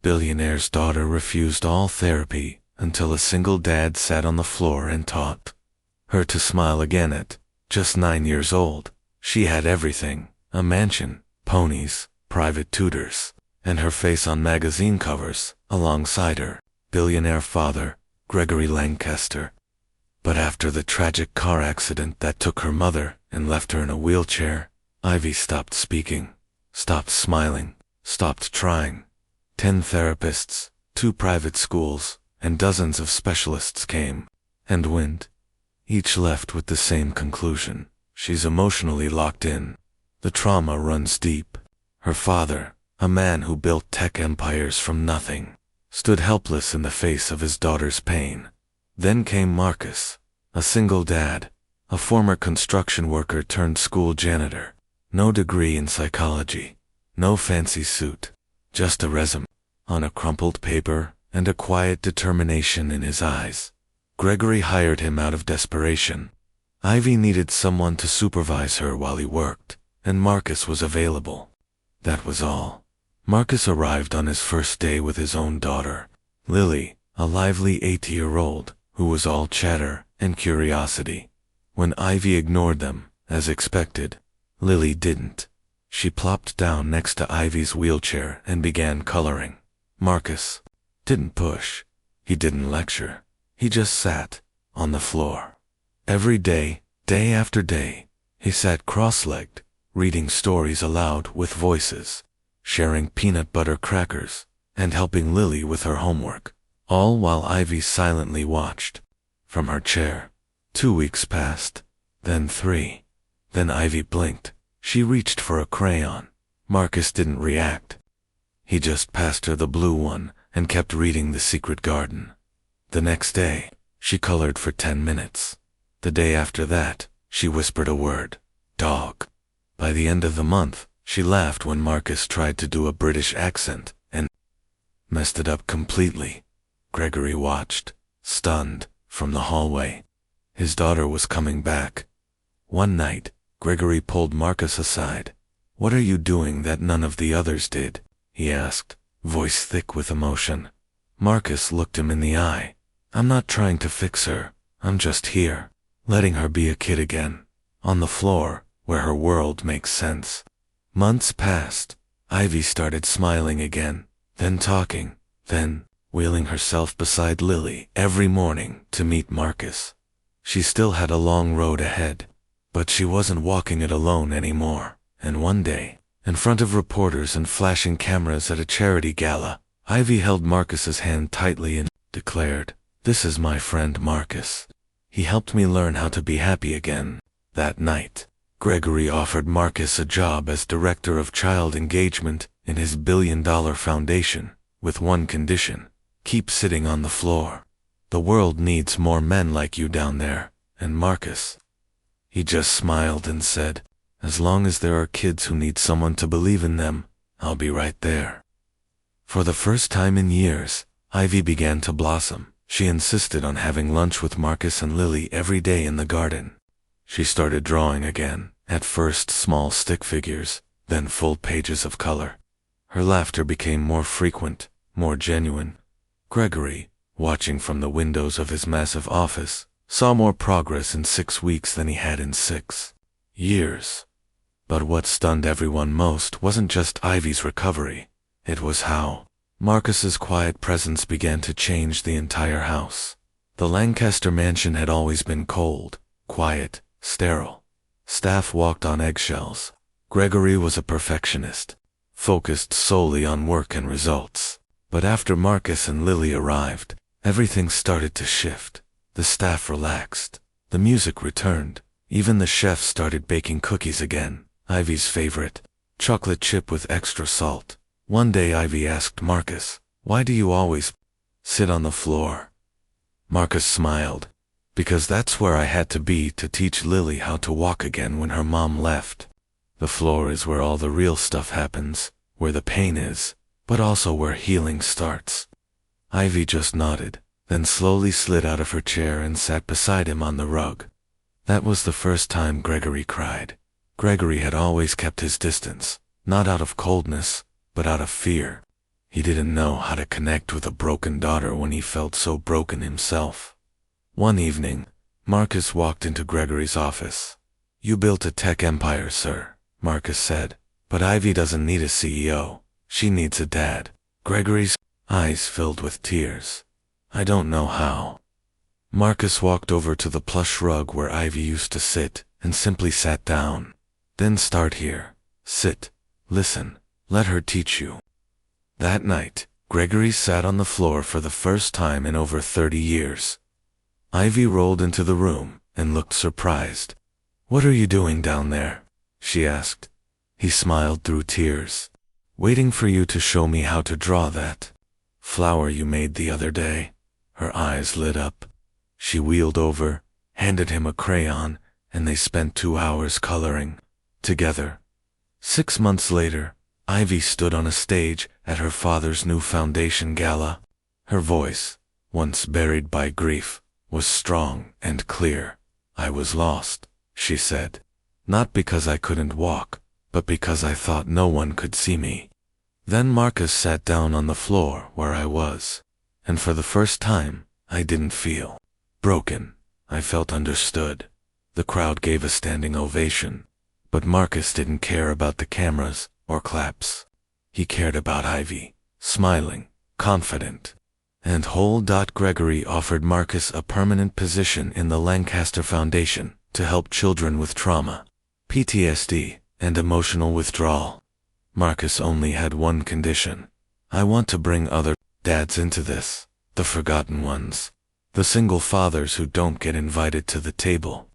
Billionaire's daughter refused all therapy until a single dad sat on the floor and taught her to smile again at just 9 years old. She had everything: a mansion, ponies, private tutors, and her face on magazine covers alongside her billionaire father, Gregory Lancaster. But after the tragic car accident that took her mother and left her in a wheelchair, Ivy stopped speaking, stopped smiling, stopped trying. 10 therapists, 2 private schools, and dozens of specialists came and went. Each left with the same conclusion: she's emotionally locked in. The trauma runs deep. Her father, a man who built tech empires from nothing, stood helpless in the face of his daughter's pain. Then came Marcus, a single dad, a former construction worker turned school janitor. No degree in psychology, no fancy suit, just a resume on a crumpled paper and a quiet determination in his eyes. Gregory hired him out of desperation. Ivy needed someone to supervise her while he worked, and Marcus was available. That was all. Marcus arrived on his first day with his own daughter, Lily, a lively 80-year-old who was all chatter and curiosity. When Ivy ignored them, as expected, Lily didn't. She plopped down next to Ivy's wheelchair and began coloring. Marcus didn't push. He didn't lecture. He just sat on the floor. Every day, day after day, he sat cross-legged, reading stories aloud with voices, sharing peanut butter crackers, and helping Lily with her homework, all while Ivy silently watched from her chair. 2 weeks passed, then 3. Then Ivy blinked. She reached for a crayon. Marcus didn't react. He just passed her the blue one and kept reading The Secret Garden. The next day, she colored for 10 minutes. The day after that, she whispered a word: dog. By the end of the month, she laughed when Marcus tried to do a British accent and messed it up completely. Gregory watched, stunned, from the hallway. His daughter was coming back. One night, Gregory pulled Marcus aside. "What are you doing that none of the others did?" he asked, voice thick with emotion. Marcus looked him in the eye. "I'm not trying to fix her. I'm just here, letting her be a kid again, on the floor, where her world makes sense." Months passed. Ivy started smiling again, then talking, then wheeling herself beside Lily every morning to meet Marcus. She still had a long road ahead, but she wasn't walking it alone anymore. And one day, in front of reporters and flashing cameras at a charity gala, Ivy held Marcus's hand tightly and declared, "This is my friend Marcus. He helped me learn how to be happy again." That night, Gregory offered Marcus a job as director of child engagement in his billion-dollar foundation, with one condition: keep sitting on the floor. The world needs more men like you down there. And Marcus, he just smiled and said, "As long as there are kids who need someone to believe in them, I'll be right there." For the first time in years, Ivy began to blossom. She insisted on having lunch with Marcus and Lily every day in the garden. She started drawing again, at first small stick figures, then full pages of color. Her laughter became more frequent, more genuine. Gregory, watching from the windows of his massive office, saw more progress in 6 weeks than he had in 6 years. But what stunned everyone most wasn't just Ivy's recovery. It was how Marcus's quiet presence began to change the entire house. The Lancaster mansion had always been cold, quiet, sterile. Staff walked on eggshells. Gregory was a perfectionist, focused solely on work and results. But after Marcus and Lily arrived, everything started to shift. The staff relaxed. The music returned. Even the chef started baking cookies again. Ivy's favorite, chocolate chip with extra salt. One day Ivy asked Marcus, "Why do you always sit on the floor?" Marcus smiled. "Because that's where I had to be to teach Lily how to walk again when her mom left. The floor is where all the real stuff happens, where the pain is, but also where healing starts." Ivy just nodded, then slowly slid out of her chair and sat beside him on the rug. That was the first time Gregory cried. Gregory had always kept his distance, not out of coldness, but out of fear. He didn't know how to connect with a broken daughter when he felt so broken himself. One evening, Marcus walked into Gregory's office. "You built a tech empire, sir," Marcus said, "but Ivy doesn't need a CEO. She needs a dad." Gregory's eyes filled with tears. "I don't know how." Marcus walked over to the plush rug where Ivy used to sit and simply sat down. "Then start here. Sit. Listen. Let her teach you." That night, Gregory sat on the floor for the first time in over 30 years. Ivy rolled into the room and looked surprised. "What are you doing down there?" she asked. He smiled through tears. "Waiting for you to show me how to draw that flower you made the other day." Her eyes lit up. She wheeled over, handed him a crayon, and they spent 2 hours coloring together. 6 months later, Ivy stood on a stage at her father's new foundation gala. Her voice, once buried by grief, was strong and clear. "I was lost," she said. "Not because I couldn't walk, but because I thought no one could see me." Then Marcus sat down on the floor where I was, and for the first time, I didn't feel broken. I felt understood. The crowd gave a standing ovation, but Marcus didn't care about the cameras or claps. He cared about Ivy, smiling, confident, and whole. Gregory offered Marcus a permanent position in the Lancaster Foundation to help children with trauma, PTSD, and emotional withdrawal. Marcus only had one condition. "I want to bring other dads into this, the forgotten ones, the single fathers who don't get invited to the table."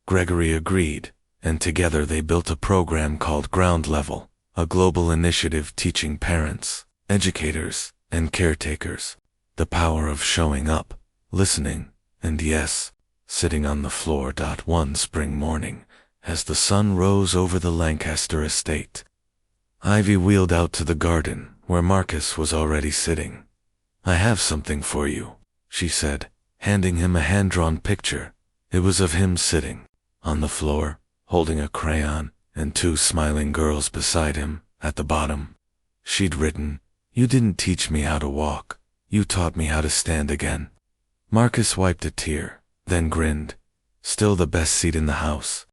Gregory agreed, and together they built a program called Ground Level, a global initiative teaching parents, educators, and caretakers the power of showing up, listening, and yes, sitting on the floor. One spring morning, as the sun rose over the Lancaster estate, Ivy wheeled out to the garden where Marcus was already sitting. "I have something for you," she said, handing him a hand-drawn picture. It was of him sitting on the floor, holding a crayon, and 2 smiling girls beside him, at the bottom. She'd written, "You didn't teach me how to walk. You taught me how to stand again." Marcus wiped a tear, then grinned. "Still the best seat in the house."